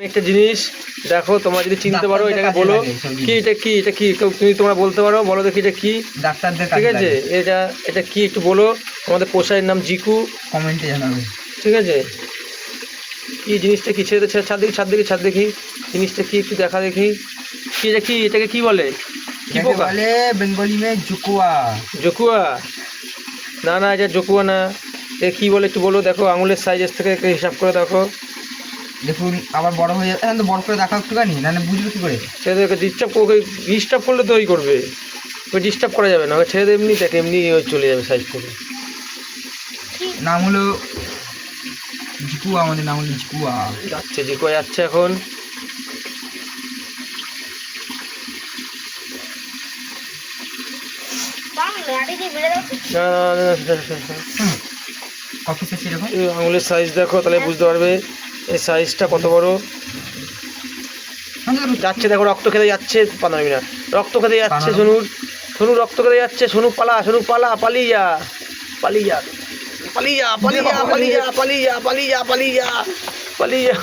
একটা জিনিস দেখো, তোমরা যদি চিনতে পারো এটাকে বলো কি, এটা কি, এটা কি, তুমি তোমরা বলতে পারো, বলো দেখি এটা কি। ডাক্তারদের ঠিক আছে, এটা কি একটু বলো। আমাদের পোষায়ের নাম জিকু, কমেন্টে জানাবে। ঠিক আছে, কি জিনিসটা কি, ছেড়ে ছাদ দেখি, ছাদ দেখি জিনিসটা কি একটু দেখা দেখি। কি এটা কি, এটাকে কি বলে, কি পোকা বলে বেঙ্গলি মে জুকুয়া। জকুয়া? না না, এটা জকুয়া না। এ কি বলে একটু বলো, দেখো আঙুলের সাইজের থেকে হিসাব করে দেখো। দেখুন আবার বড় হয়ে যাবে, এখন তো বড় করে দেখা একটুখানি, না বুঝবে কি করে? সে দেখে ডিস্টার্ব করলে তো ওই করবে, ওই ডিস্টার্ব করা যাবে না, ওই ছেড়ে এমনি দেখ, এমনি ওই চলে যাবে সাইজ করে। নাম হলো জিকুয়া, আমাদের নাম হলো জিকুয়া। যাচ্ছে জিকুয়া যাচ্ছে এখন। আঙুলের সাইজ দেখো, তাহলে বুঝতে পারবে এই সাইজটা কত বড়। যাচ্ছে দেখো, রক্ত খেতে যাচ্ছে, 15 মিনিট রক্ত খেতে যাচ্ছে। সোনু রক্ত খেতে যাচ্ছে। সোনু পালা, সোনু পালা, পালিয়ে যা, পালিয়ে যা, পালিয়ে যা, পালিয়ে যা, পালিয়ে যা, পালিয়ে যা, পালিয়ে যা, পালিয়ে যা, পালিয়ে যা।